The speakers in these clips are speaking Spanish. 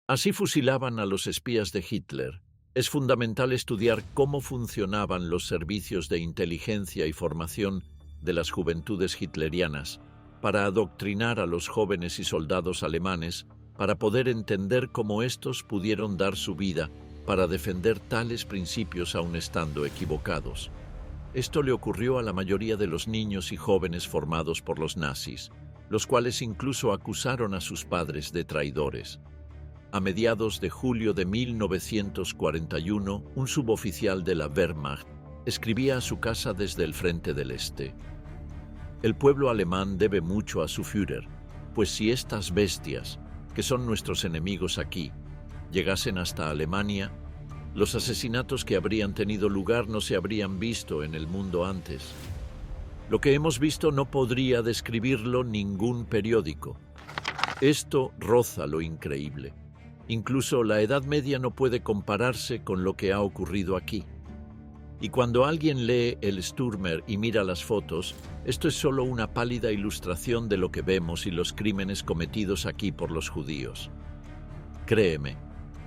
Así fusilaban a los espías de Hitler. Es fundamental estudiar cómo funcionaban los servicios de inteligencia y formación de las juventudes hitlerianas para adoctrinar a los jóvenes y soldados alemanes para poder entender cómo éstos pudieron dar su vida para defender tales principios aun estando equivocados. Esto le ocurrió a la mayoría de los niños y jóvenes formados por los nazis, los cuales incluso acusaron a sus padres de traidores. A mediados de julio de 1941, un suboficial de la Wehrmacht escribía a su casa desde el Frente del Este: «El pueblo alemán debe mucho a su Führer, pues si estas bestias, que son nuestros enemigos aquí, llegasen hasta Alemania, los asesinatos que habrían tenido lugar no se habrían visto en el mundo antes. Lo que hemos visto no podría describirlo ningún periódico. Esto roza lo increíble. Incluso la Edad Media no puede compararse con lo que ha ocurrido aquí. Y cuando alguien lee el Stürmer y mira las fotos, esto es solo una pálida ilustración de lo que vemos y los crímenes cometidos aquí por los judíos. Créeme,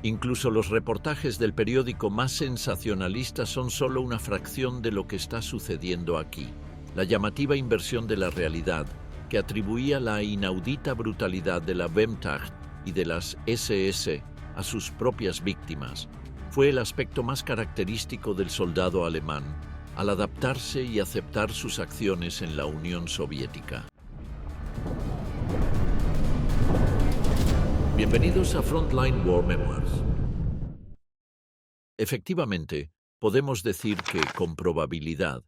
incluso los reportajes del periódico más sensacionalista son solo una fracción de lo que está sucediendo aquí. La llamativa inversión de la realidad, que atribuía la inaudita brutalidad de la Wehrmacht y de las SS a sus propias víctimas, fue el aspecto más característico del soldado alemán al adaptarse y aceptar sus acciones en la Unión Soviética. Bienvenidos a Frontline War Memoirs. Efectivamente, podemos decir que, con probabilidad,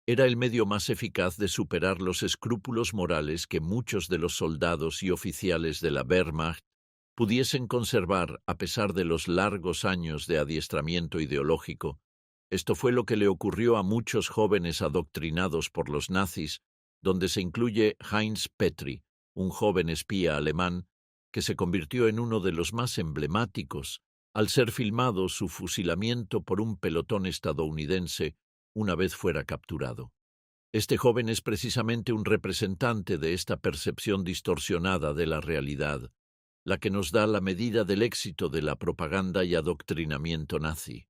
era el medio más eficaz de superar los escrúpulos morales que muchos de los soldados y oficiales de la Wehrmacht pudiesen conservar a pesar de los largos años de adiestramiento ideológico. Esto fue lo que le ocurrió a muchos jóvenes adoctrinados por los nazis, donde se incluye Heinz Petri, un joven espía alemán que se convirtió en uno de los más emblemáticos al ser filmado su fusilamiento por un pelotón estadounidense una vez fuera capturado. Este joven es precisamente un representante de esta percepción distorsionada de la realidad, la que nos da la medida del éxito de la propaganda y adoctrinamiento nazi.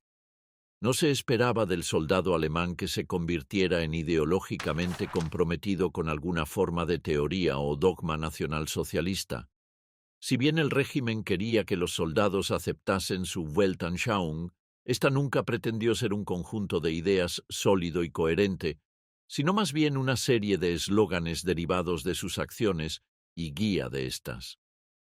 No se esperaba del soldado alemán que se convirtiera en ideológicamente comprometido con alguna forma de teoría o dogma nacionalsocialista. Si bien el régimen quería que los soldados aceptasen su Weltanschauung, esta nunca pretendió ser un conjunto de ideas sólido y coherente, sino más bien una serie de eslóganes derivados de sus acciones y guía de estas.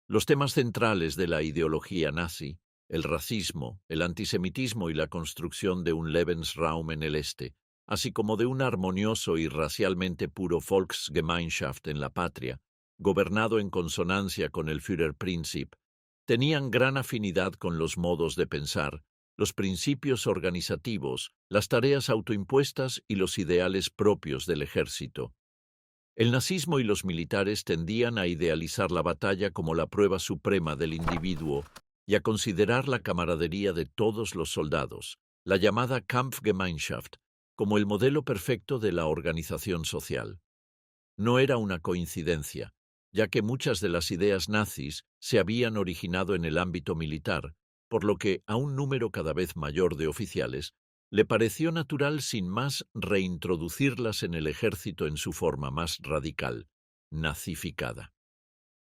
Los temas centrales de la ideología nazi, el racismo, el antisemitismo y la construcción de un Lebensraum en el Este, así como de un armonioso y racialmente puro Volksgemeinschaft en la patria, gobernado en consonancia con el Führerprinzip, tenían gran afinidad con los modos de pensar, los principios organizativos, las tareas autoimpuestas y los ideales propios del ejército. El nazismo y los militares tendían a idealizar la batalla como la prueba suprema del individuo y a considerar la camaradería de todos los soldados, la llamada Kampfgemeinschaft, como el modelo perfecto de la organización social. No era una coincidencia, ya que muchas de las ideas nazis se habían originado en el ámbito militar, por lo que a un número cada vez mayor de oficiales le pareció natural sin más reintroducirlas en el ejército en su forma más radical, nazificada.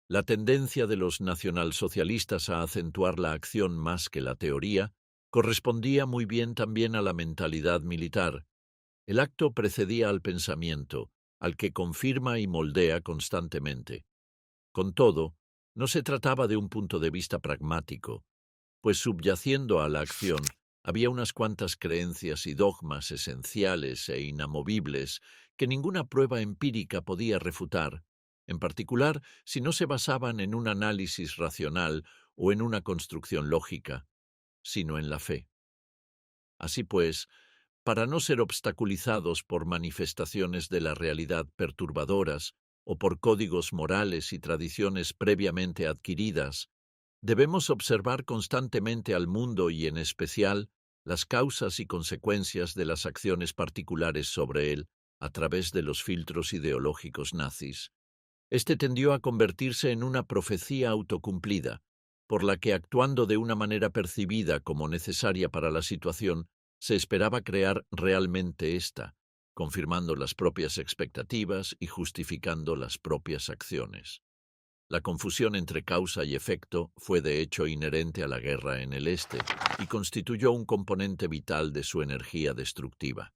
La tendencia de los nacionalsocialistas a acentuar la acción más que la teoría correspondía muy bien también a la mentalidad militar. El acto precedía al pensamiento, al que confirma y moldea constantemente. Con todo, no se trataba de un punto de vista pragmático, pues subyaciendo a la acción había unas cuantas creencias y dogmas esenciales e inamovibles que ninguna prueba empírica podía refutar, en particular si no se basaban en un análisis racional o en una construcción lógica, sino en la fe. Así pues, para no ser obstaculizados por manifestaciones de la realidad perturbadoras o por códigos morales y tradiciones previamente adquiridas, debemos observar constantemente al mundo y, en especial, las causas y consecuencias de las acciones particulares sobre él a través de los filtros ideológicos nazis. Este tendió a convertirse en una profecía autocumplida, por la que, actuando de una manera percibida como necesaria para la situación, se esperaba crear realmente esta, confirmando las propias expectativas y justificando las propias acciones. La confusión entre causa y efecto fue de hecho inherente a la guerra en el Este y constituyó un componente vital de su energía destructiva.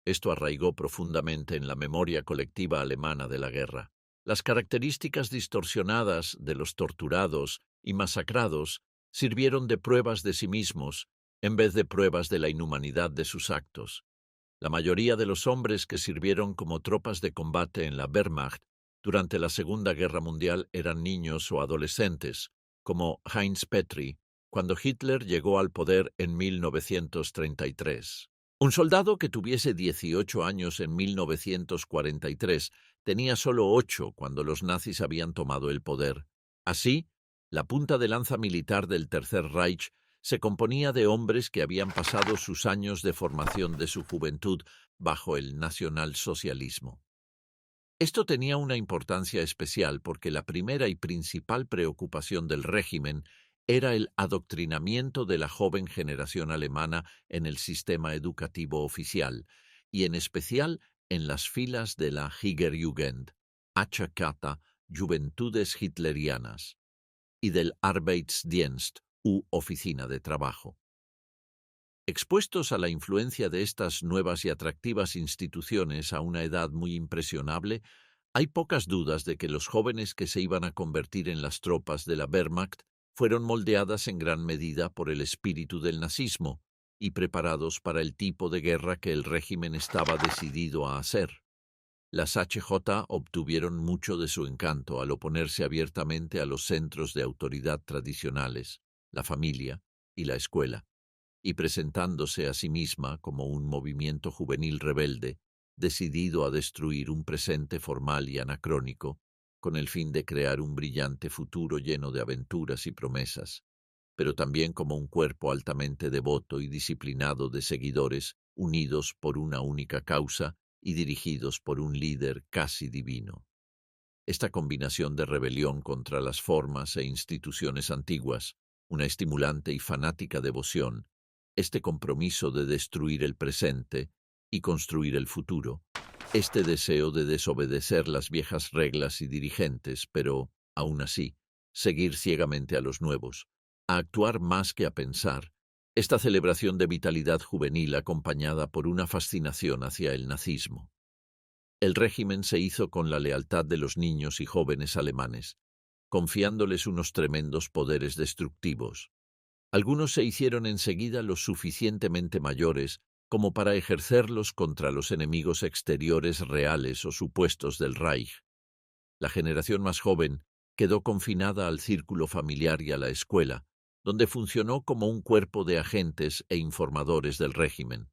Esto arraigó profundamente en la memoria colectiva alemana de la guerra. Las características distorsionadas de los torturados y masacrados sirvieron de pruebas de sí mismos en vez de pruebas de la inhumanidad de sus actos. La mayoría de los hombres que sirvieron como tropas de combate en la Wehrmacht durante la Segunda Guerra Mundial eran niños o adolescentes, como Heinz Petri, cuando Hitler llegó al poder en 1933. Un soldado que tuviese 18 años en 1943 tenía solo 8 cuando los nazis habían tomado el poder. Así, la punta de lanza militar del Tercer Reich se componía de hombres que habían pasado sus años de formación de su juventud bajo el nacionalsocialismo. Esto tenía una importancia especial porque la primera y principal preocupación del régimen era el adoctrinamiento de la joven generación alemana en el sistema educativo oficial, y en especial en las filas de la Hitlerjugend, achacata, Juventudes Hitlerianas, y del Arbeitsdienst, u oficina de trabajo. Expuestos a la influencia de estas nuevas y atractivas instituciones a una edad muy impresionable, hay pocas dudas de que los jóvenes que se iban a convertir en las tropas de la Wehrmacht fueron moldeadas en gran medida por el espíritu del nazismo y preparados para el tipo de guerra que el régimen estaba decidido a hacer. Las HJ obtuvieron mucho de su encanto al oponerse abiertamente a los centros de autoridad tradicionales, la familia y la escuela, y presentándose a sí misma como un movimiento juvenil rebelde, decidido a destruir un presente formal y anacrónico, con el fin de crear un brillante futuro lleno de aventuras y promesas, pero también como un cuerpo altamente devoto y disciplinado de seguidores unidos por una única causa y dirigidos por un líder casi divino. Esta combinación de rebelión contra las formas e instituciones antiguas, una estimulante y fanática devoción, este compromiso de destruir el presente y construir el futuro, este deseo de desobedecer las viejas reglas y dirigentes, pero, aún así, seguir ciegamente a los nuevos, a actuar más que a pensar, esta celebración de vitalidad juvenil acompañada por una fascinación hacia el nazismo. El régimen se hizo con la lealtad de los niños y jóvenes alemanes, confiándoles unos tremendos poderes destructivos. Algunos se hicieron enseguida lo suficientemente mayores como para ejercerlos contra los enemigos exteriores reales o supuestos del Reich. La generación más joven quedó confinada al círculo familiar y a la escuela, donde funcionó como un cuerpo de agentes e informadores del régimen.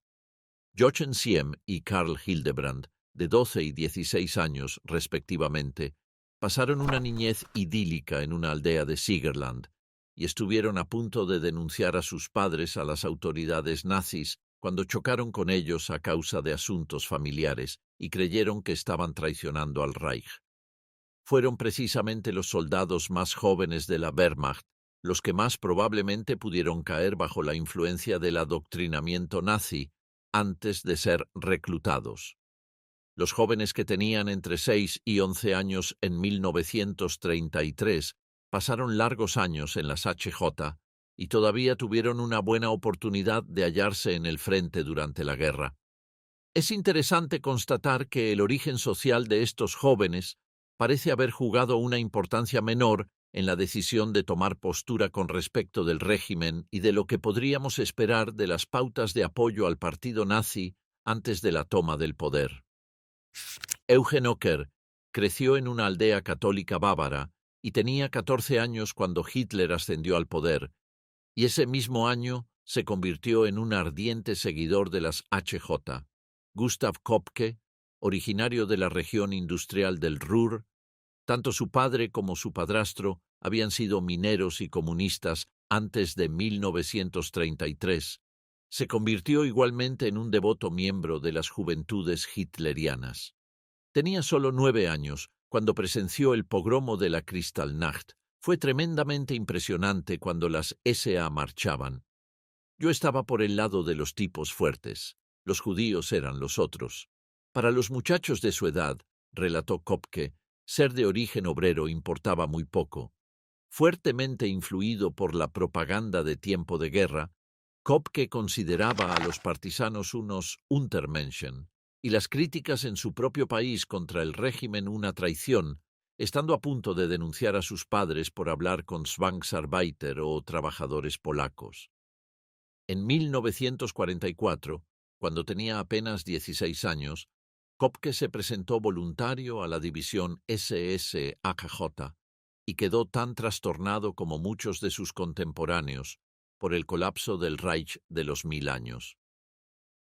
Jochen Siem y Karl Hildebrand, de 12 y 16 años respectivamente, pasaron una niñez idílica en una aldea de Siegerland y estuvieron a punto de denunciar a sus padres a las autoridades nazis cuando chocaron con ellos a causa de asuntos familiares y creyeron que estaban traicionando al Reich. Fueron precisamente los soldados más jóvenes de la Wehrmacht los que más probablemente pudieron caer bajo la influencia del adoctrinamiento nazi antes de ser reclutados. Los jóvenes que tenían entre 6 y 11 años en 1933 pasaron largos años en las HJ y todavía tuvieron una buena oportunidad de hallarse en el frente durante la guerra. Es interesante constatar que el origen social de estos jóvenes parece haber jugado una importancia menor en la decisión de tomar postura con respecto del régimen y de lo que podríamos esperar de las pautas de apoyo al partido nazi antes de la toma del poder. Eugen Ocker creció en una aldea católica bávara y tenía 14 años cuando Hitler ascendió al poder, y ese mismo año se convirtió en un ardiente seguidor de las HJ. Gustav Kopke, originario de la región industrial del Ruhr, tanto su padre como su padrastro habían sido mineros y comunistas antes de 1933. Se convirtió igualmente en un devoto miembro de las Juventudes Hitlerianas. Tenía solo 9 años cuando presenció el pogromo de la Kristallnacht, Fue tremendamente impresionante cuando las SA marchaban. Yo estaba por el lado de los tipos fuertes. Los judíos eran los otros. Para los muchachos de su edad, relató Kopke, ser de origen obrero importaba muy poco. Fuertemente influido por la propaganda de tiempo de guerra, Kopke consideraba a los partisanos unos Untermenschen, y las críticas en su propio país contra el régimen una traición, estando a punto de denunciar a sus padres por hablar con Zwangsarbeiter o trabajadores polacos. En 1944, cuando tenía apenas 16 años, Kopke se presentó voluntario a la división SS-AKJ y quedó tan trastornado como muchos de sus contemporáneos por el colapso del Reich de los 1000 años.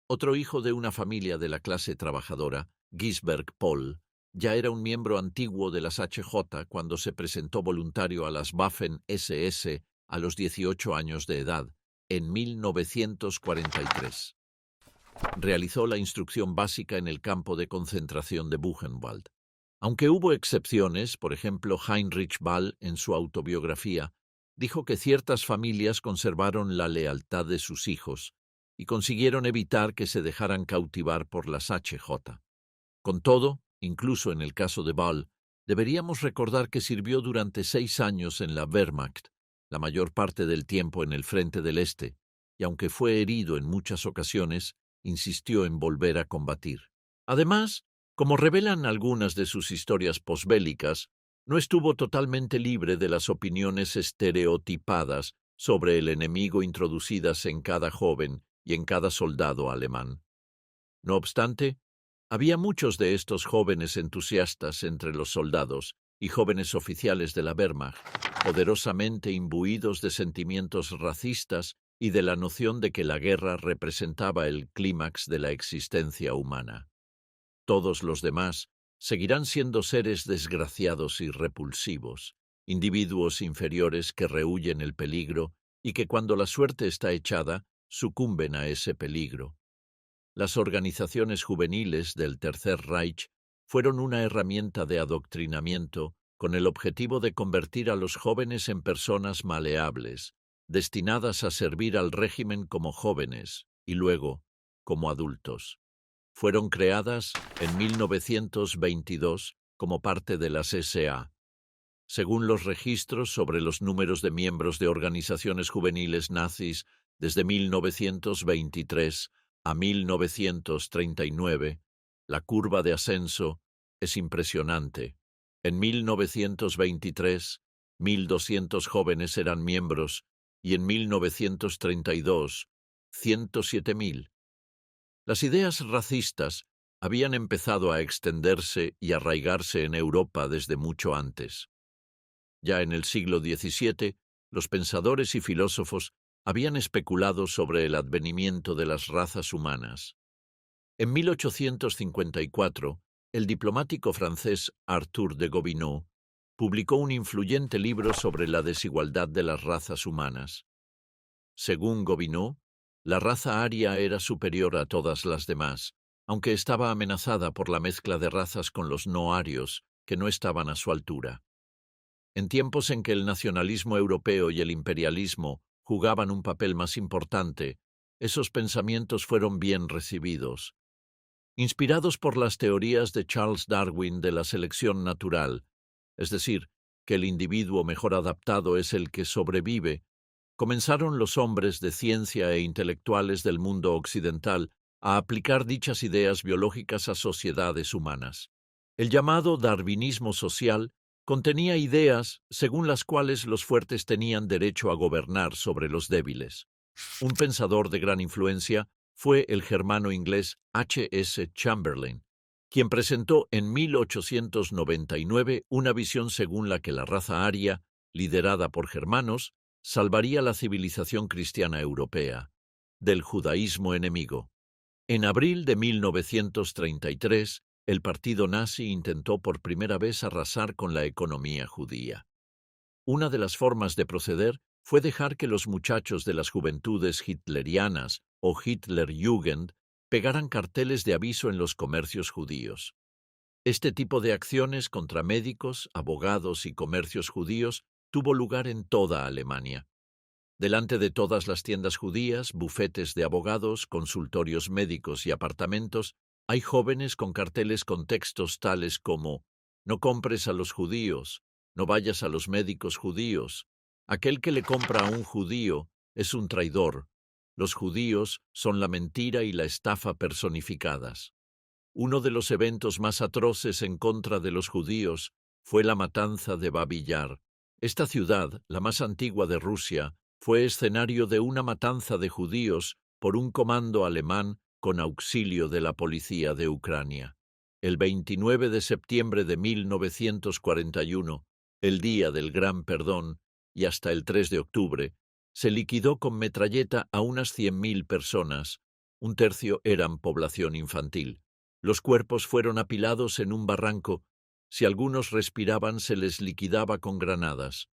Otro hijo de una familia de la clase trabajadora, Gisberg Paul, ya era un miembro antiguo de las HJ cuando se presentó voluntario a las Waffen-SS a los 18 años de edad, en 1943. Realizó la instrucción básica en el campo de concentración de Buchenwald. Aunque hubo excepciones, por ejemplo Heinrich Ball en su autobiografía, dijo que ciertas familias conservaron la lealtad de sus hijos y consiguieron evitar que se dejaran cautivar por las HJ. Con todo, incluso en el caso de Ball, deberíamos recordar que sirvió durante 6 años en la Wehrmacht, la mayor parte del tiempo en el frente del Este, y aunque fue herido en muchas ocasiones, insistió en volver a combatir. Además, como revelan algunas de sus historias posbélicas, no estuvo totalmente libre de las opiniones estereotipadas sobre el enemigo introducidas en cada joven y en cada soldado alemán. No obstante, había muchos de estos jóvenes entusiastas entre los soldados y jóvenes oficiales de la Wehrmacht, poderosamente imbuidos de sentimientos racistas y de la noción de que la guerra representaba el clímax de la existencia humana. Todos los demás seguirán siendo seres desgraciados y repulsivos, individuos inferiores que rehúyen el peligro y que cuando la suerte está echada, sucumben a ese peligro. Las organizaciones juveniles del Tercer Reich fueron una herramienta de adoctrinamiento con el objetivo de convertir a los jóvenes en personas maleables, destinadas a servir al régimen como jóvenes y luego como adultos. Fueron creadas en 1922 como parte de las SA. Según los registros sobre los números de miembros de organizaciones juveniles nazis desde 1923 a 1939, la curva de ascenso es impresionante. En 1923, 1.200 jóvenes eran miembros y en 1932, 107.000. Las ideas racistas habían empezado a extenderse y arraigarse en Europa desde mucho antes. Ya en el siglo XVII, los pensadores y filósofos habían especulado sobre el advenimiento de las razas humanas. En 1854, el diplomático francés Arthur de Gobineau publicó un influyente libro sobre la desigualdad de las razas humanas. Según Gobineau, la raza aria era superior a todas las demás, aunque estaba amenazada por la mezcla de razas con los no arios, que no estaban a su altura. En tiempos en que el nacionalismo europeo y el imperialismo jugaban un papel más importante, esos pensamientos fueron bien recibidos. Inspirados por las teorías de Charles Darwin de la selección natural, es decir, que el individuo mejor adaptado es el que sobrevive, comenzaron los hombres de ciencia e intelectuales del mundo occidental a aplicar dichas ideas biológicas a sociedades humanas. El llamado darwinismo social contenía ideas según las cuales los fuertes tenían derecho a gobernar sobre los débiles. Un pensador de gran influencia fue el germano inglés H. S. Chamberlain, quien presentó en 1899 una visión según la que la raza aria, liderada por germanos, salvaría la civilización cristiana europea del judaísmo enemigo. En abril de 1933, el partido nazi intentó por primera vez arrasar con la economía judía. Una de las formas de proceder fue dejar que los muchachos de las juventudes hitlerianas o Hitlerjugend pegaran carteles de aviso en los comercios judíos. Este tipo de acciones contra médicos, abogados y comercios judíos tuvo lugar en toda Alemania. Delante de todas las tiendas judías, bufetes de abogados, consultorios médicos y apartamentos, hay jóvenes con carteles con textos tales como «No compres a los judíos», «No vayas a los médicos judíos», «Aquel que le compra a un judío es un traidor», «Los judíos son la mentira y la estafa personificadas». Uno de los eventos más atroces en contra de los judíos fue la matanza de Babi Yar. Esta ciudad, la más antigua de Rusia, fue escenario de una matanza de judíos por un comando alemán con auxilio de la policía de Ucrania. El 29 de septiembre de 1941, el día del Gran Perdón, y hasta el 3 de octubre, se liquidó con metralleta a unas 100.000 personas. Un tercio eran población infantil. Los cuerpos fueron apilados en un barranco. Si algunos respiraban, se les liquidaba con granadas.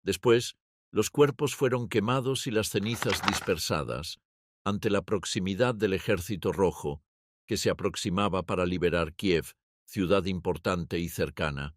Después, los cuerpos fueron quemados y las cenizas dispersadas, ante la proximidad del Ejército Rojo, que se aproximaba para liberar Kiev, ciudad importante y cercana.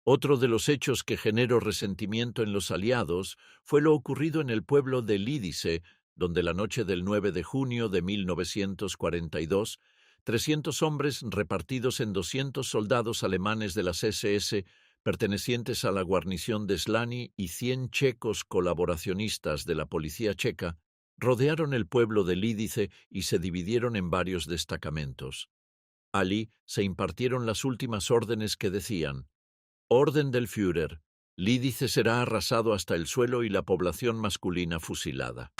Otro de los hechos que generó resentimiento en los aliados fue lo ocurrido en el pueblo de Lídice, donde la noche del 9 de junio de 1942, 300 hombres repartidos en 200 soldados alemanes de las SS pertenecientes a la guarnición de Slani y 100 checos colaboracionistas de la policía checa, rodearon el pueblo de Lídice y se dividieron en varios destacamentos. Allí se impartieron las últimas órdenes que decían: «Orden del Führer, Lídice será arrasado hasta el suelo y la población masculina fusilada».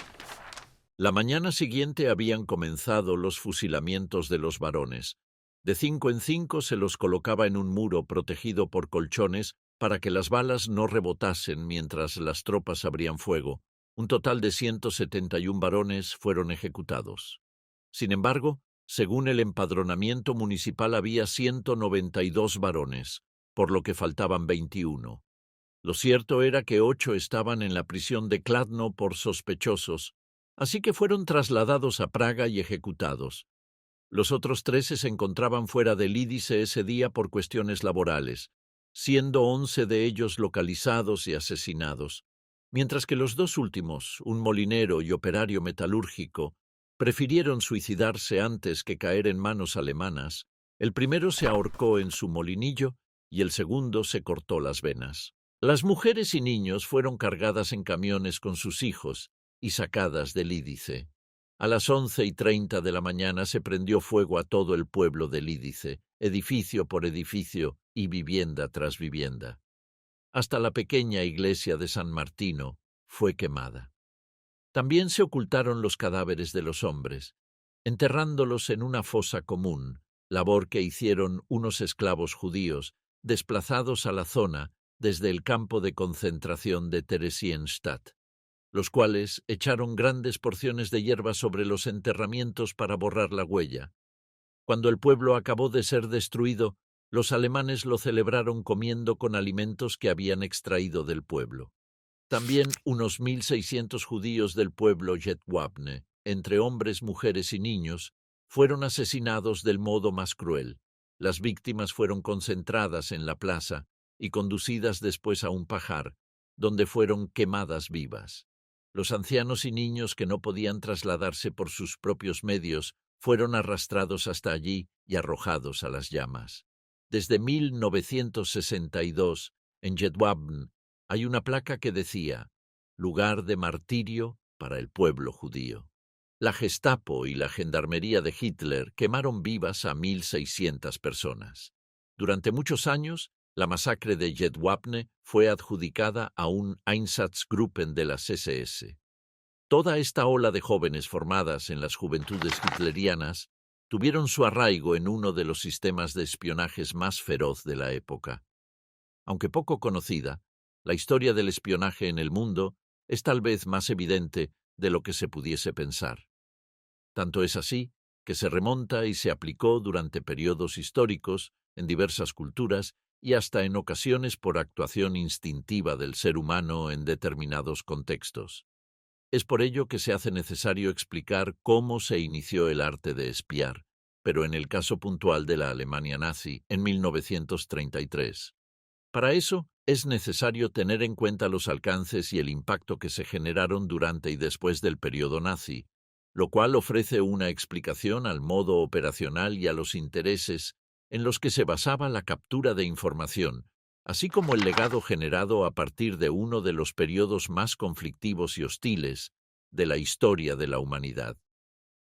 La mañana siguiente habían comenzado los fusilamientos de los varones. De 5 en 5 se los colocaba en un muro protegido por colchones para que las balas no rebotasen mientras las tropas abrían fuego. Un total de 171 varones fueron ejecutados. Sin embargo, según el empadronamiento municipal había 192 varones, por lo que faltaban 21. Lo cierto era que 8 estaban en la prisión de Kladno por sospechosos, así que fueron trasladados a Praga y ejecutados. Los otros 13 se encontraban fuera de Lídice ese día por cuestiones laborales, siendo 11 de ellos localizados y asesinados, mientras que los dos últimos, un molinero y operario metalúrgico, prefirieron suicidarse antes que caer en manos alemanas. El primero se ahorcó en su molinillo y el segundo se cortó las venas. Las mujeres y niños fueron cargadas en camiones con sus hijos y sacadas de Lídice. A las 11:30 de la mañana se prendió fuego a todo el pueblo de Lídice, edificio por edificio y vivienda tras vivienda. Hasta la pequeña iglesia de San Martino fue quemada. También se ocultaron los cadáveres de los hombres, enterrándolos en una fosa común, labor que hicieron unos esclavos judíos desplazados a la zona desde el campo de concentración de Theresienstadt, los cuales echaron grandes porciones de hierba sobre los enterramientos para borrar la huella. Cuando el pueblo acabó de ser destruido, los alemanes lo celebraron comiendo con alimentos que habían extraído del pueblo. También unos 1.600 judíos del pueblo Jedwabne, entre hombres, mujeres y niños, fueron asesinados del modo más cruel. Las víctimas fueron concentradas en la plaza y conducidas después a un pajar, donde fueron quemadas vivas. Los ancianos y niños que no podían trasladarse por sus propios medios fueron arrastrados hasta allí y arrojados a las llamas. Desde 1962, en Jedwabne, hay una placa que decía: «Lugar de martirio para el pueblo judío». La Gestapo y la Gendarmería de Hitler quemaron vivas a 1.600 personas. Durante muchos años, la masacre de Jedwabne fue adjudicada a un Einsatzgruppen de las SS. Toda esta ola de jóvenes formadas en las juventudes hitlerianas tuvieron su arraigo en uno de los sistemas de espionajes más feroz de la época. Aunque poco conocida, la historia del espionaje en el mundo es tal vez más evidente de lo que se pudiese pensar. Tanto es así que se remonta y se aplicó durante periodos históricos, en diversas culturas y hasta en ocasiones por actuación instintiva del ser humano en determinados contextos. Es por ello que se hace necesario explicar cómo se inició el arte de espiar, pero en el caso puntual de la Alemania nazi en 1933. Para eso, es necesario tener en cuenta los alcances y el impacto que se generaron durante y después del periodo nazi, lo cual ofrece una explicación al modo operacional y a los intereses en los que se basaba la captura de información, así como el legado generado a partir de uno de los periodos más conflictivos y hostiles de la historia de la humanidad.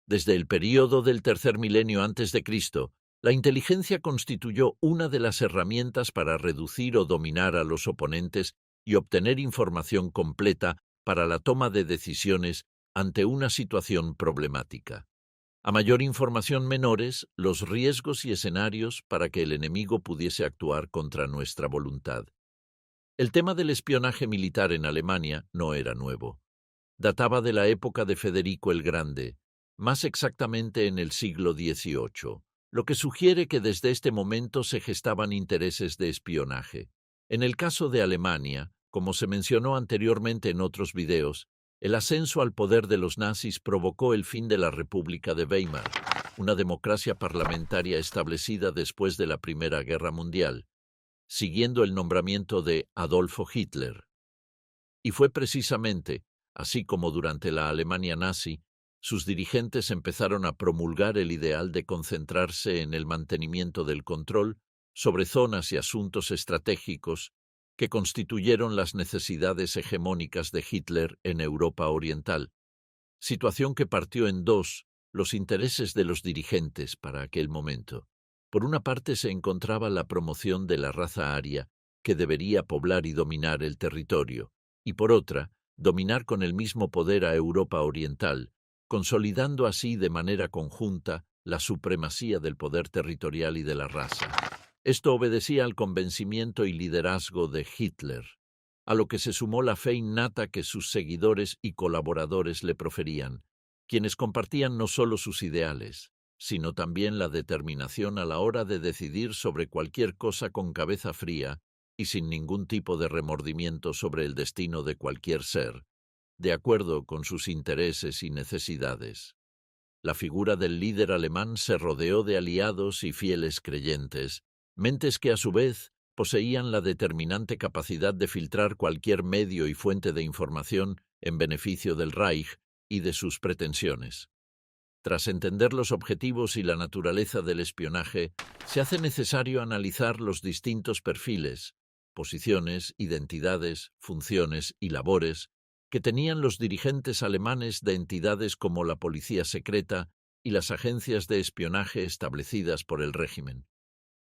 Desde el período del tercer milenio antes de Cristo, la inteligencia constituyó una de las herramientas para reducir o dominar a los oponentes y obtener información completa para la toma de decisiones ante una situación problemática. A mayor información menores, los riesgos y escenarios para que el enemigo pudiese actuar contra nuestra voluntad. El tema del espionaje militar en Alemania no era nuevo. Databa de la época de Federico el Grande, más exactamente en el siglo XVIII, lo que sugiere que desde este momento se gestaban intereses de espionaje. En el caso de Alemania, como se mencionó anteriormente en otros videos, el ascenso al poder de los nazis provocó el fin de la República de Weimar, una democracia parlamentaria establecida después de la Primera Guerra Mundial, siguiendo el nombramiento de Adolfo Hitler. Y fue precisamente, así como durante la Alemania nazi, sus dirigentes empezaron a promulgar el ideal de concentrarse en el mantenimiento del control sobre zonas y asuntos estratégicos que constituyeron las necesidades hegemónicas de Hitler en Europa Oriental, situación que partió en dos los intereses de los dirigentes para aquel momento. Por una parte se encontraba la promoción de la raza aria, que debería poblar y dominar el territorio, y por otra, dominar con el mismo poder a Europa Oriental, consolidando así de manera conjunta la supremacía del poder territorial y de la raza. Esto obedecía al convencimiento y liderazgo de Hitler, a lo que se sumó la fe innata que sus seguidores y colaboradores le proferían, quienes compartían no solo sus ideales, sino también la determinación a la hora de decidir sobre cualquier cosa con cabeza fría y sin ningún tipo de remordimiento sobre el destino de cualquier ser, de acuerdo con sus intereses y necesidades. La figura del líder alemán se rodeó de aliados y fieles creyentes, mentes que a su vez poseían la determinante capacidad de filtrar cualquier medio y fuente de información en beneficio del Reich y de sus pretensiones. Tras entender los objetivos y la naturaleza del espionaje, se hace necesario analizar los distintos perfiles, posiciones, identidades, funciones y labores que tenían los dirigentes alemanes de entidades como la policía secreta y las agencias de espionaje establecidas por el régimen.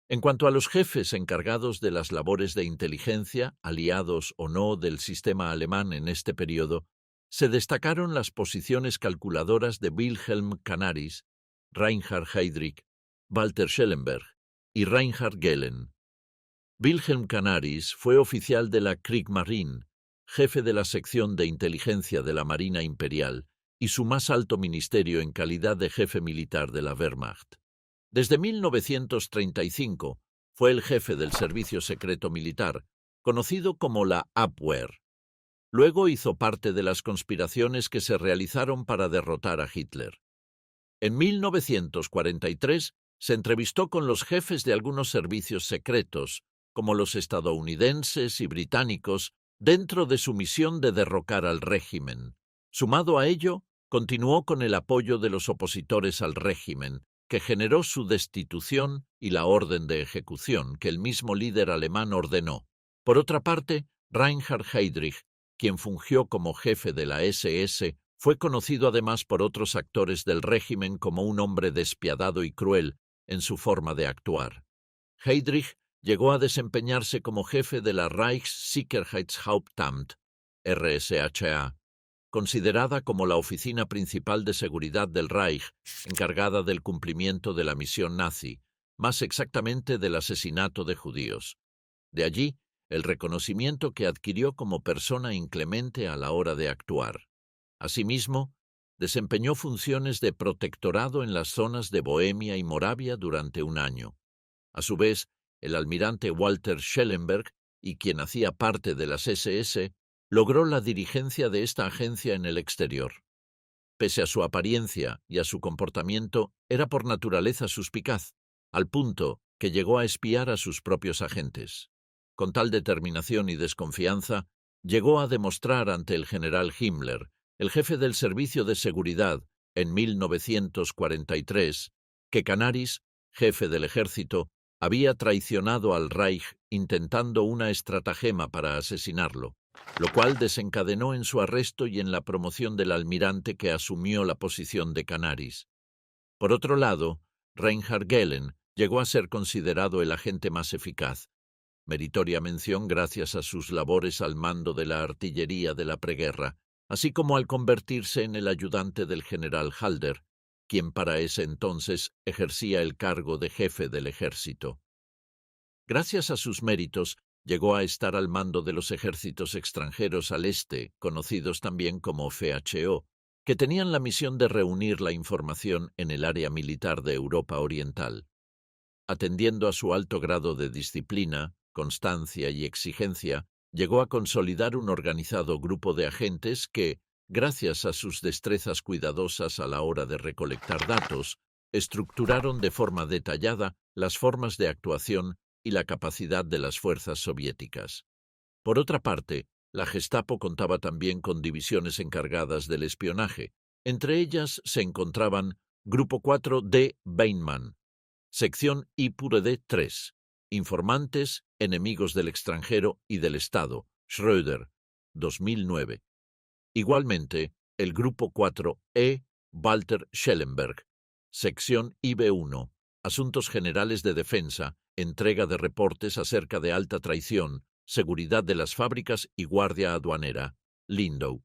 En cuanto a los jefes encargados de las labores de inteligencia, aliados o no del sistema alemán en este periodo, se destacaron las posiciones calculadoras de Wilhelm Canaris, Reinhard Heydrich, Walter Schellenberg y Reinhard Gehlen. Wilhelm Canaris fue oficial de la Kriegsmarine, jefe de la sección de inteligencia de la Marina Imperial y su más alto ministerio en calidad de jefe militar de la Wehrmacht. Desde 1935 fue el jefe del servicio secreto militar, conocido como la Abwehr. Luego hizo parte de las conspiraciones que se realizaron para derrotar a Hitler. En 1943 se entrevistó con los jefes de algunos servicios secretos, como los estadounidenses y británicos, dentro de su misión de derrocar al régimen. Sumado a ello, continuó con el apoyo de los opositores al régimen, que generó su destitución y la orden de ejecución que el mismo líder alemán ordenó. Por otra parte, Reinhard Heydrich, quien fungió como jefe de la SS, fue conocido además por otros actores del régimen como un hombre despiadado y cruel en su forma de actuar. Heydrich llegó a desempeñarse como jefe de la Reichssicherheitshauptamt, RSHA, considerada como la oficina principal de seguridad del Reich, encargada del cumplimiento de la misión nazi, más exactamente del asesinato de judíos. De allí, el reconocimiento que adquirió como persona inclemente a la hora de actuar. Asimismo, desempeñó funciones de protectorado en las zonas de Bohemia y Moravia durante un año. A su vez, el almirante Walter Schellenberg, y quien hacía parte de las SS, logró la dirigencia de esta agencia en el exterior. Pese a su apariencia y a su comportamiento, era por naturaleza suspicaz, al punto que llegó a espiar a sus propios agentes. Con tal determinación y desconfianza, llegó a demostrar ante el general Himmler, el jefe del Servicio de Seguridad, en 1943, que Canaris, jefe del ejército, había traicionado al Reich intentando una estratagema para asesinarlo, lo cual desencadenó en su arresto y en la promoción del almirante que asumió la posición de Canaris. Por otro lado, Reinhard Gehlen llegó a ser considerado el agente más eficaz, meritoria mención gracias a sus labores al mando de la artillería de la preguerra, así como al convertirse en el ayudante del general Halder, quien para ese entonces ejercía el cargo de jefe del ejército. Gracias a sus méritos, llegó a estar al mando de los ejércitos extranjeros al este, conocidos también como FHO, que tenían la misión de reunir la información en el área militar de Europa Oriental. Atendiendo a su alto grado de disciplina, constancia y exigencia, llegó a consolidar un organizado grupo de agentes que, gracias a sus destrezas cuidadosas a la hora de recolectar datos, estructuraron de forma detallada las formas de actuación y la capacidad de las fuerzas soviéticas. Por otra parte, la Gestapo contaba también con divisiones encargadas del espionaje. Entre ellas se encontraban Grupo 4 D. Weinmann, Sección IPURD 3, Informantes, Enemigos del extranjero y del Estado, Schröder, 2009. Igualmente, el Grupo 4E, Walter Schellenberg, Sección IB1, Asuntos Generales de Defensa, entrega de reportes acerca de alta traición, seguridad de las fábricas y guardia aduanera, Lindau.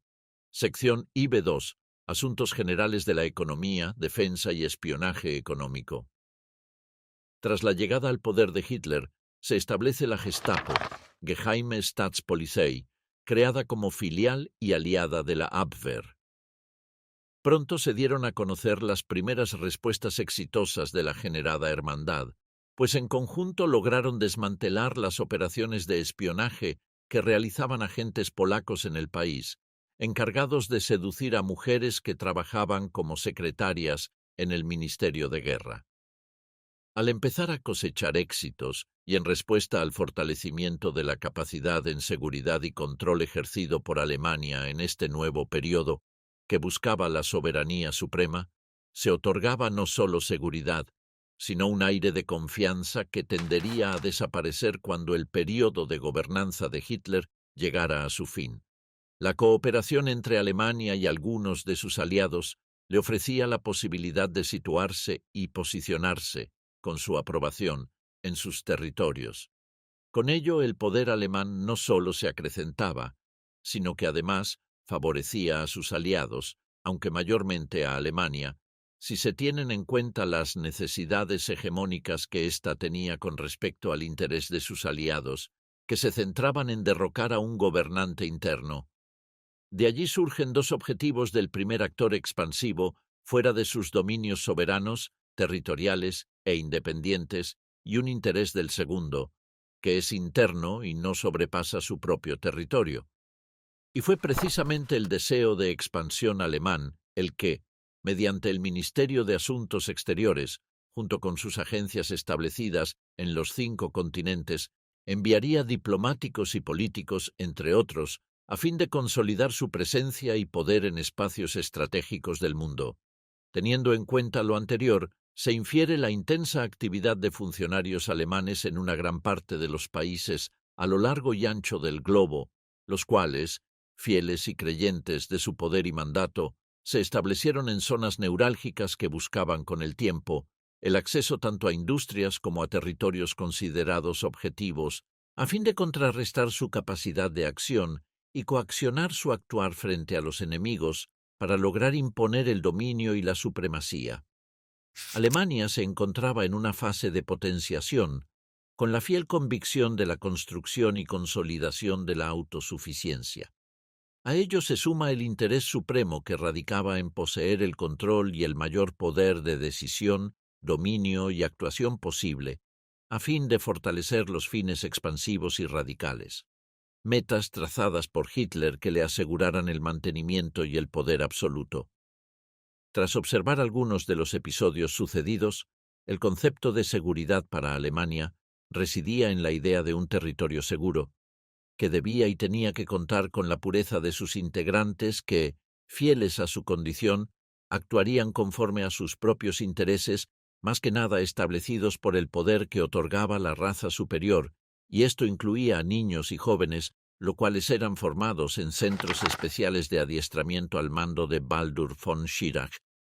Sección IB2, Asuntos Generales de la Economía, Defensa y Espionaje Económico. Tras la llegada al poder de Hitler, se establece la Gestapo, Geheime Staatspolizei, creada como filial y aliada de la Abwehr. Pronto se dieron a conocer las primeras respuestas exitosas de la generada hermandad, pues en conjunto lograron desmantelar las operaciones de espionaje que realizaban agentes polacos en el país, encargados de seducir a mujeres que trabajaban como secretarias en el Ministerio de Guerra. Al empezar a cosechar éxitos y en respuesta al fortalecimiento de la capacidad en seguridad y control ejercido por Alemania en este nuevo periodo, que buscaba la soberanía suprema, se otorgaba no solo seguridad, sino un aire de confianza que tendería a desaparecer cuando el periodo de gobernanza de Hitler llegara a su fin. La cooperación entre Alemania y algunos de sus aliados le ofrecía la posibilidad de situarse y posicionarse, con su aprobación, en sus territorios. Con ello, el poder alemán no solo se acrecentaba, sino que además favorecía a sus aliados, aunque mayormente a Alemania, si se tienen en cuenta las necesidades hegemónicas que ésta tenía con respecto al interés de sus aliados, que se centraban en derrocar a un gobernante interno. De allí surgen dos objetivos del primer actor expansivo fuera de sus dominios soberanos, territoriales e independientes, y un interés del segundo, que es interno y no sobrepasa su propio territorio. Y fue precisamente el deseo de expansión alemán el que, mediante el Ministerio de Asuntos Exteriores, junto con sus agencias establecidas en los 5 continentes, enviaría diplomáticos y políticos, entre otros, a fin de consolidar su presencia y poder en espacios estratégicos del mundo. Teniendo en cuenta lo anterior, se infiere la intensa actividad de funcionarios alemanes en una gran parte de los países a lo largo y ancho del globo, los cuales, fieles y creyentes de su poder y mandato, se establecieron en zonas neurálgicas que buscaban con el tiempo el acceso tanto a industrias como a territorios considerados objetivos, a fin de contrarrestar su capacidad de acción y coaccionar su actuar frente a los enemigos para lograr imponer el dominio y la supremacía. Alemania se encontraba en una fase de potenciación, con la fiel convicción de la construcción y consolidación de la autosuficiencia. A ello se suma el interés supremo que radicaba en poseer el control y el mayor poder de decisión, dominio y actuación posible, a fin de fortalecer los fines expansivos y radicales. Metas trazadas por Hitler que le aseguraran el mantenimiento y el poder absoluto. Tras observar algunos de los episodios sucedidos, el concepto de seguridad para Alemania residía en la idea de un territorio seguro, que debía y tenía que contar con la pureza de sus integrantes que, fieles a su condición, actuarían conforme a sus propios intereses, más que nada establecidos por el poder que otorgaba la raza superior, y esto incluía a niños y jóvenes, los cuales eran formados en centros especiales de adiestramiento al mando de Baldur von Schirach,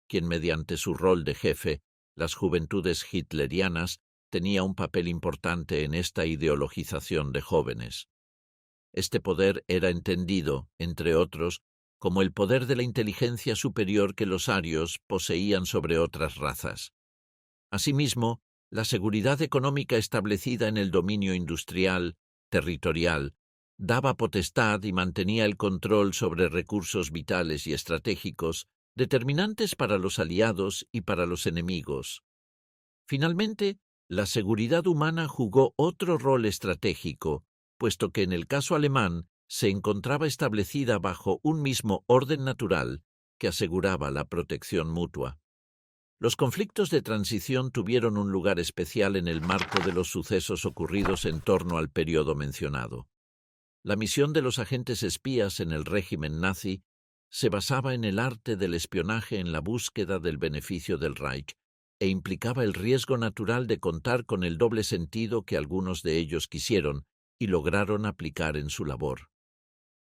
quien mediante su rol de jefe, las juventudes hitlerianas, tenía un papel importante en esta ideologización de jóvenes. Este poder era entendido, entre otros, como el poder de la inteligencia superior que los arios poseían sobre otras razas. Asimismo, la seguridad económica establecida en el dominio industrial, territorial, daba potestad y mantenía el control sobre recursos vitales y estratégicos, determinantes para los aliados y para los enemigos. Finalmente, la seguridad humana jugó otro rol estratégico, puesto que en el caso alemán se encontraba establecida bajo un mismo orden natural que aseguraba la protección mutua. Los conflictos de transición tuvieron un lugar especial en el marco de los sucesos ocurridos en torno al periodo mencionado. La misión de los agentes espías en el régimen nazi se basaba en el arte del espionaje en la búsqueda del beneficio del Reich e implicaba el riesgo natural de contar con el doble sentido que algunos de ellos quisieron y lograron aplicar en su labor.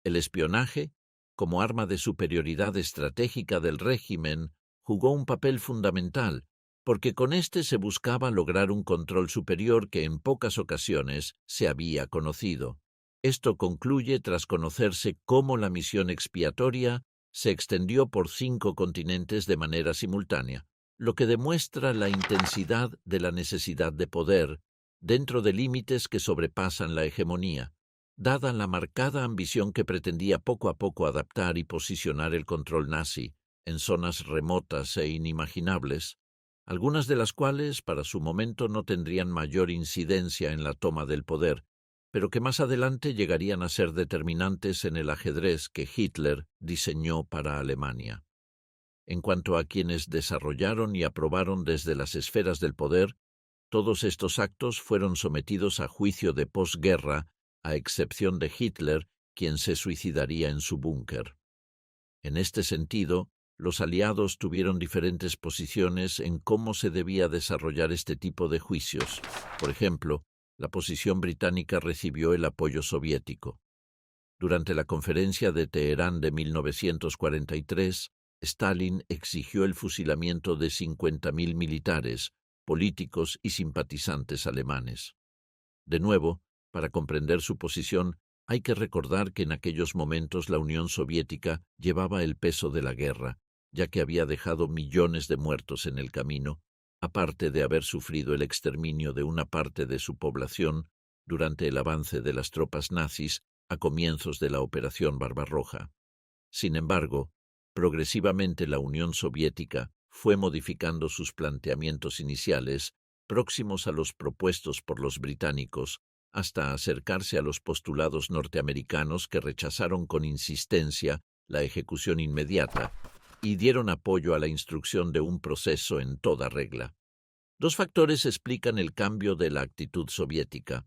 El espionaje, como arma de superioridad estratégica del régimen, jugó un papel fundamental, porque con este se buscaba lograr un control superior que en pocas ocasiones se había conocido. Esto concluye tras conocerse cómo la misión expiatoria se extendió por 5 continentes de manera simultánea, lo que demuestra la intensidad de la necesidad de poder, dentro de límites que sobrepasan la hegemonía, dada la marcada ambición que pretendía poco a poco adaptar y posicionar el control nazi en zonas remotas e inimaginables, algunas de las cuales para su momento no tendrían mayor incidencia en la toma del poder, pero que más adelante llegarían a ser determinantes en el ajedrez que Hitler diseñó para Alemania. En cuanto a quienes desarrollaron y aprobaron desde las esferas del poder, todos estos actos fueron sometidos a juicio de posguerra, a excepción de Hitler, quien se suicidaría en su búnker. En este sentido, los aliados tuvieron diferentes posiciones en cómo se debía desarrollar este tipo de juicios. Por ejemplo, la posición británica recibió el apoyo soviético. Durante la conferencia de Teherán de 1943, Stalin exigió el fusilamiento de 50.000 militares, políticos y simpatizantes alemanes. De nuevo, para comprender su posición, hay que recordar que en aquellos momentos la Unión Soviética llevaba el peso de la guerra, ya que había dejado millones de muertos en el camino, aparte de haber sufrido el exterminio de una parte de su población durante el avance de las tropas nazis a comienzos de la Operación Barbarroja. Sin embargo, progresivamente la Unión Soviética fue modificando sus planteamientos iniciales, próximos a los propuestos por los británicos, hasta acercarse a los postulados norteamericanos que rechazaron con insistencia la ejecución inmediata y dieron apoyo a la instrucción de un proceso en toda regla. 2 factores explican el cambio de la actitud soviética.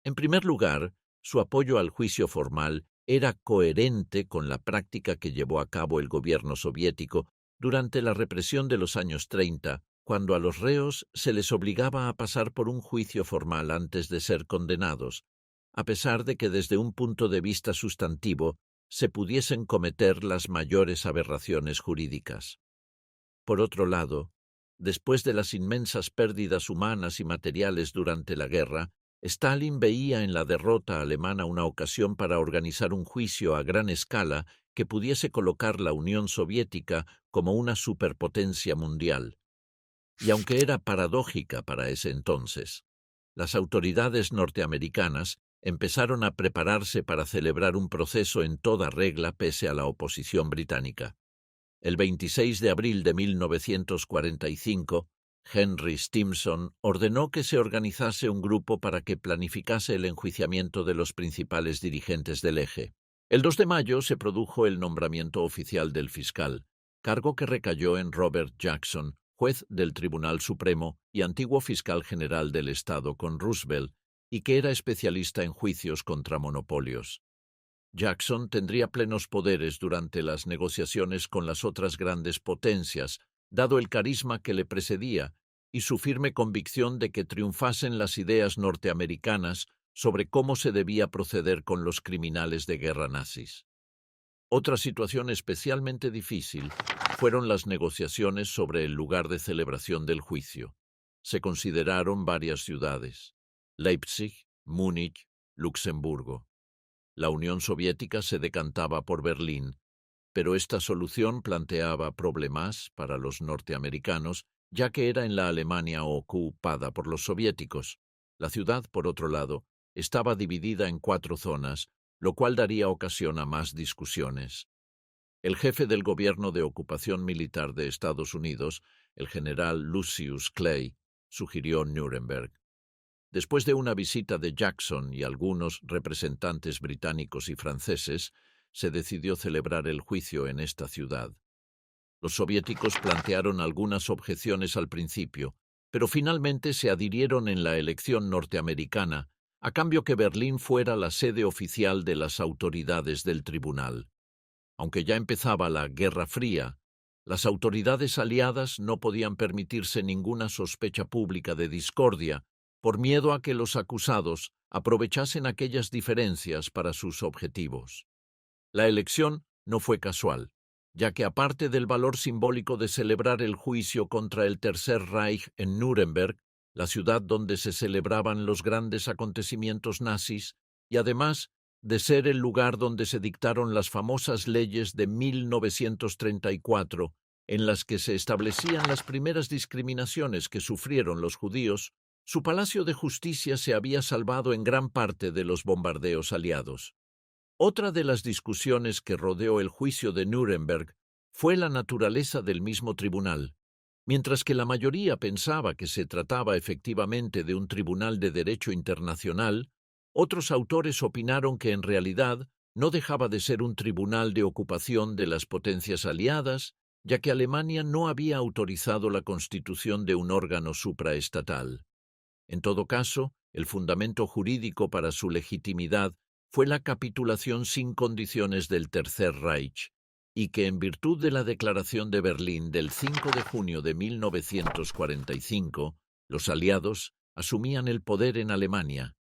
En primer lugar, su apoyo al juicio formal era coherente con la práctica que llevó a cabo el gobierno soviético durante la represión de los años 30, cuando a los reos se les obligaba a pasar por un juicio formal antes de ser condenados, a pesar de que desde un punto de vista sustantivo se pudiesen cometer las mayores aberraciones jurídicas. Por otro lado, después de las inmensas pérdidas humanas y materiales durante la guerra, Stalin veía en la derrota alemana una ocasión para organizar un juicio a gran escala que pudiese colocar la Unión Soviética como una superpotencia mundial. Y aunque era paradójica para ese entonces, las autoridades norteamericanas empezaron a prepararse para celebrar un proceso en toda regla pese a la oposición británica. El 26 de abril de 1945, Henry Stimson ordenó que se organizase un grupo para que planificase el enjuiciamiento de los principales dirigentes del Eje. El 2 de mayo se produjo el nombramiento oficial del fiscal, cargo que recayó en Robert Jackson, juez del Tribunal Supremo y antiguo fiscal general del Estado con Roosevelt, y que era especialista en juicios contra monopolios. Jackson tendría plenos poderes durante las negociaciones con las otras grandes potencias, dado el carisma que le precedía y su firme convicción de que triunfasen las ideas norteamericanas sobre cómo se debía proceder con los criminales de guerra nazis. Otra situación especialmente difícil fueron las negociaciones sobre el lugar de celebración del juicio. Se consideraron varias ciudades: Leipzig, Múnich, Luxemburgo. La Unión Soviética se decantaba por Berlín, pero esta solución planteaba problemas para los norteamericanos, ya que era en la Alemania ocupada por los soviéticos. La ciudad, por otro lado, estaba dividida en 4 zonas, lo cual daría ocasión a más discusiones. El jefe del gobierno de ocupación militar de Estados Unidos, el general Lucius Clay, sugirió Nuremberg. Después de una visita de Jackson y algunos representantes británicos y franceses, se decidió celebrar el juicio en esta ciudad. Los soviéticos plantearon algunas objeciones al principio, pero finalmente se adhirieron en la elección norteamericana, a cambio que Berlín fuera la sede oficial de las autoridades del tribunal. Aunque ya empezaba la Guerra Fría, las autoridades aliadas no podían permitirse ninguna sospecha pública de discordia, por miedo a que los acusados aprovechasen aquellas diferencias para sus objetivos. La elección no fue casual, ya que aparte del valor simbólico de celebrar el juicio contra el Tercer Reich en Nuremberg, la ciudad donde se celebraban los grandes acontecimientos nazis, y además de ser el lugar donde se dictaron las famosas leyes de 1934, en las que se establecían las primeras discriminaciones que sufrieron los judíos, su palacio de justicia se había salvado en gran parte de los bombardeos aliados. Otra de las discusiones que rodeó el juicio de Nuremberg fue la naturaleza del mismo tribunal. Mientras que la mayoría pensaba que se trataba efectivamente de un tribunal de derecho internacional, otros autores opinaron que en realidad no dejaba de ser un tribunal de ocupación de las potencias aliadas, ya que Alemania no había autorizado la constitución de un órgano supraestatal. En todo caso, el fundamento jurídico para su legitimidad fue la capitulación sin condiciones del Tercer Reich, y que en virtud de la Declaración de Berlín del 5 de junio de 1945, los aliados asumían el poder en Alemania,